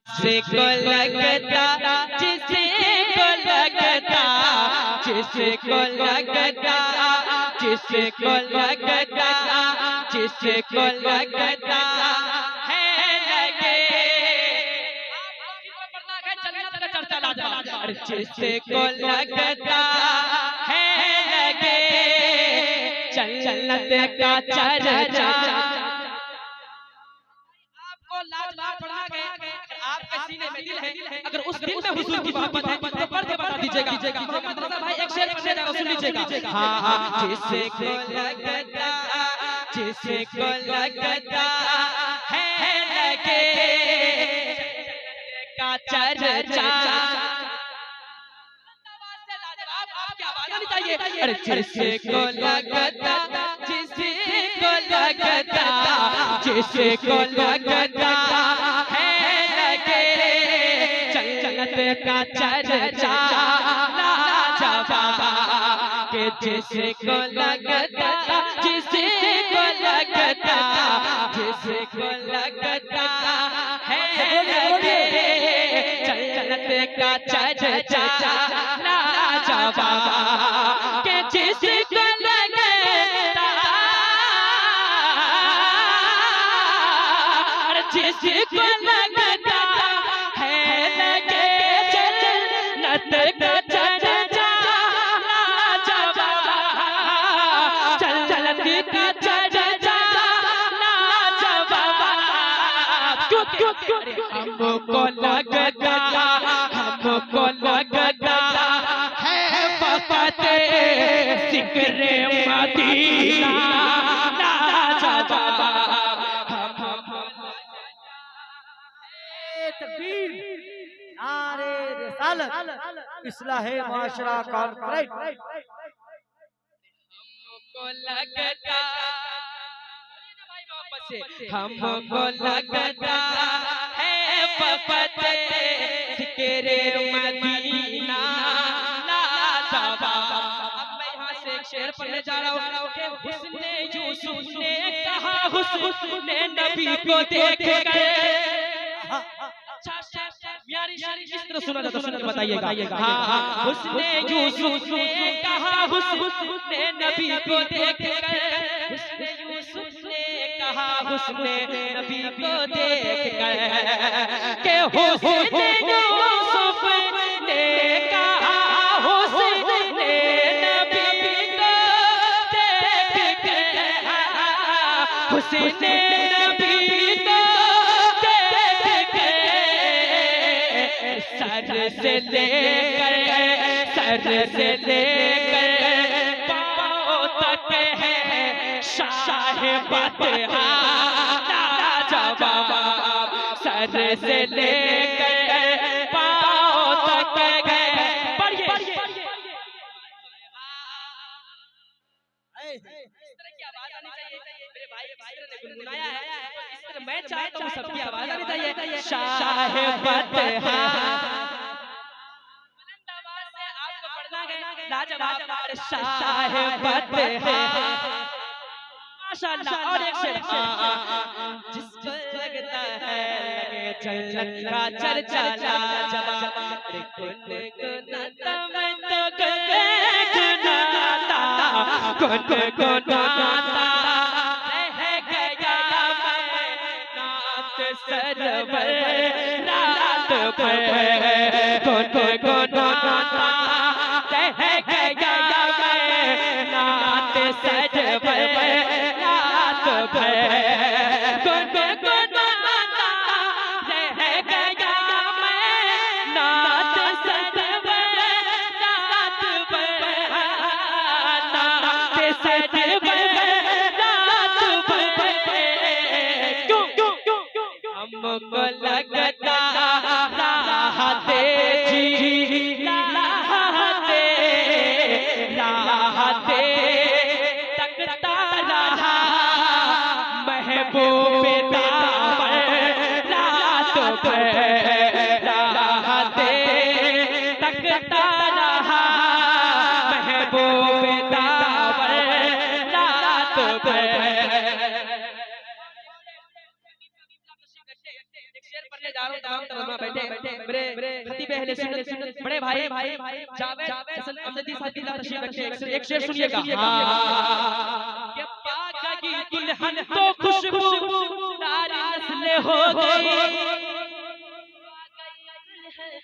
जिसको लगता जिसको लगता जिसको लगता जिसको लगता जिसको लगता है लगे जिसको लगता है लगे जन्नत का चर्चा लाजवाब पढ़ा गया। आपके सीने में दिल है, अगर उस दिल में हुजूर की मोहब्बत है तो पढ़ के बता दीजिएगा। मोहम्मद रज़ा भाई एक शेर पढ़ने जा रहा, सुन लीजिएगा। हाँ, जिसको लगता जिसको लगता है लगे का चर्चा आपकी आवाज आनी चाहिए। अरे जिसको लगता जिसको लगता जिसको लगता है लगे जन्नत का चर्चा लाजवाब के जिसको लगता जिसको लगता जिसको लगता है लगे जन्नत का चर्चा लाजवाब के जिसको जिसको लगता है लगे जन्नत का चर्चा लाजवाब जन्नत का चर्चा लाजवाब हमको लगता है फकत ज़िक्र मदीना लाजवाब नारे रिसालत इस्लाहे माशरा कॉन्फ्रेंस। हमको लगता हमको लगता है फकत ज़िक्र मदीना लाजवाब। अब मैं यहाँ से एक शेर पढ़ने जा रहा हूँ कि हुस्ने यूसुफ ने कहा हुस्ने नबी को देख कर इस तरह सुना जाता, सुन के बताइएगा। हाँ, हुस्ने यूसुफ ने कहा हुस्ने नबी को देख कर हुस्ने यूसुफ ने कहा हुस्ने नबी को देख कर के हुस्ने यूसुफ ने कहा हुस्ने नबी को देख कर हुस्ने नबी को सर से लेकर पाँव तक है शाहिबत लाजवाब सर से लेकर पाँव तक है। पढ़िए इस तरह की आवाज आनी चाहिए। मेरे भाई ने गुनगुनाया है, इस तरह मैं चाहता हूँ सबकी आवाज आनी चाहिए। शाहिबत बुलंद आवाज से आपको पढ़ना है लाजवाब शाहिबत माशाअल्लाह। और एक शेर जिसको लगता है लगे जन्नत का चर्चा लाजवाब गुनगुनाता मैं तो गुनगुनाता गुनगुनाता रह गया मैं नात सरवर रात भर गुनगुनाता रह गया मैं नात सरवर रात भर गुनगुनाता रह गया मैं नात सरवर रात भर नात सरवर रात भर। हमको लगता राहत जी राहत तकता रहा महबूब दावर रात भर राहत तकता रहा महबूब दावर रात भर। एक शेर पढ़ने जा रहा वहाँ बैठे मेरे खतीब अहले सुन्नत बड़े भाई जावेद हसन अहमदी साहब की तशरीफ रखे। एक शेर सुनिएगा कि पाकी दुल्हन तो खुशबूदार नस्लें हो गई,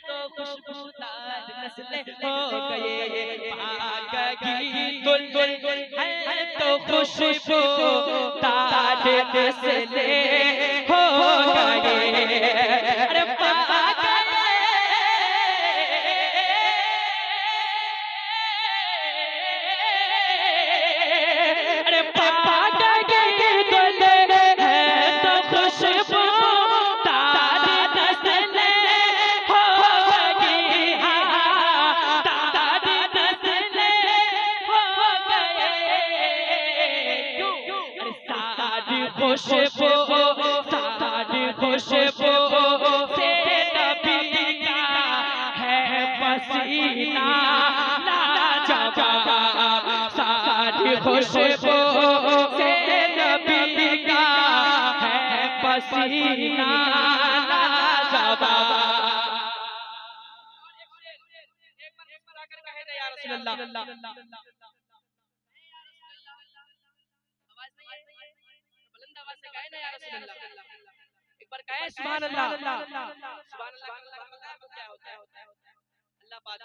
तो खुशबूदार नस्लें हो गए, पाकी दुल्हन तो खुशबूदार नस्लें हो गए। अरे खुशबू से नबी का है पसीना लाजवाब, सारी खुशबू से नबी का है पसीना लाजवाब। एक बार आकर कहे थे या रसूल अल्लाह, एक बार कहे सुभान अल्लाह, सुभान अल्लाह क्या होता है? अल्लाह बात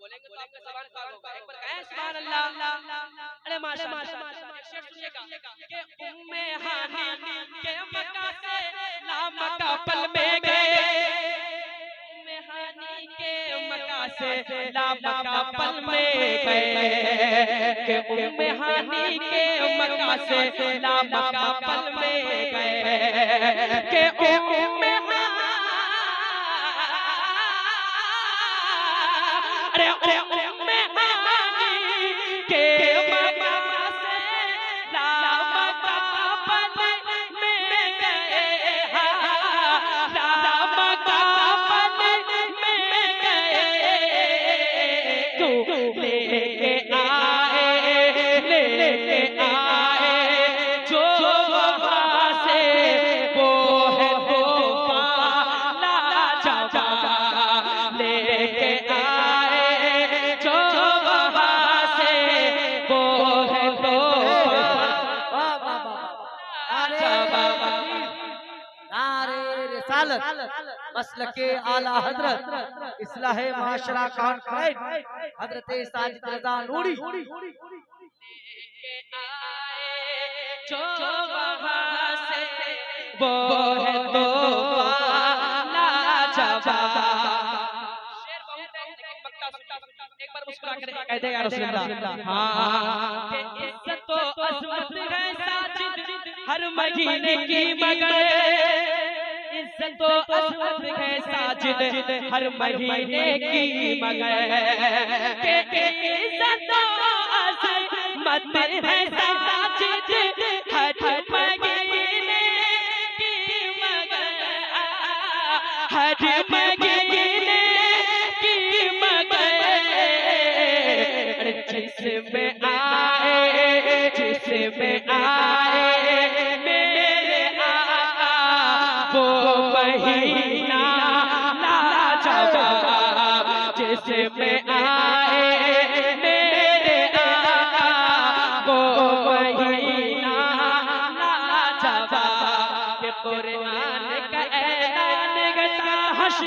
बोलेंगे तो आपका ज़बान पाक होगा। एक बार कहे सुभान अल्लाह। अरे माशाअल्लाह, एक शेर सुनिएगा कि उम्मे हानी के मक्का से लामका पल में गए, उम्मे हानी के मक्का से लामका पल में गए, कि उम्मे हानी के मक्का से लामका पल में गए, कि उम्मे अरे उम्मे हानी के मक्का से लामका पल में गए, लामका पल में गए, लेके आए जो वहाँ से वो है तोहफा लाजवाब, लेके आए जो वहाँ से वो है तोहफा लाजवाब। नारे रिसालत मसलके आला हजरत इस्लाह माशरा कॉन्फ्रेंस हजरत साजिद रज़ा नूरी जो वहाँ से वो है तोहफा लाजवाब। शेर बहुत है लेकिन मक्ता एक बार मुस्कुरा कर कह दे या रसूल अल्लाह, हाँ कि इज्जत तो अज़मत है साजिद हर महीने की मगर, इज्जत तो अज़मत है साजिद हर महीने की मगर, कि इज्जत तो अज़मत है साजिद हर महीने की मगर, हर महीने की मगर। जिसमें आए मेरे आका वो महीना लाजवाब, जिसमें आए मेरे आका वो महीना लाजवाब, कि कुरान का ऐलान करता हश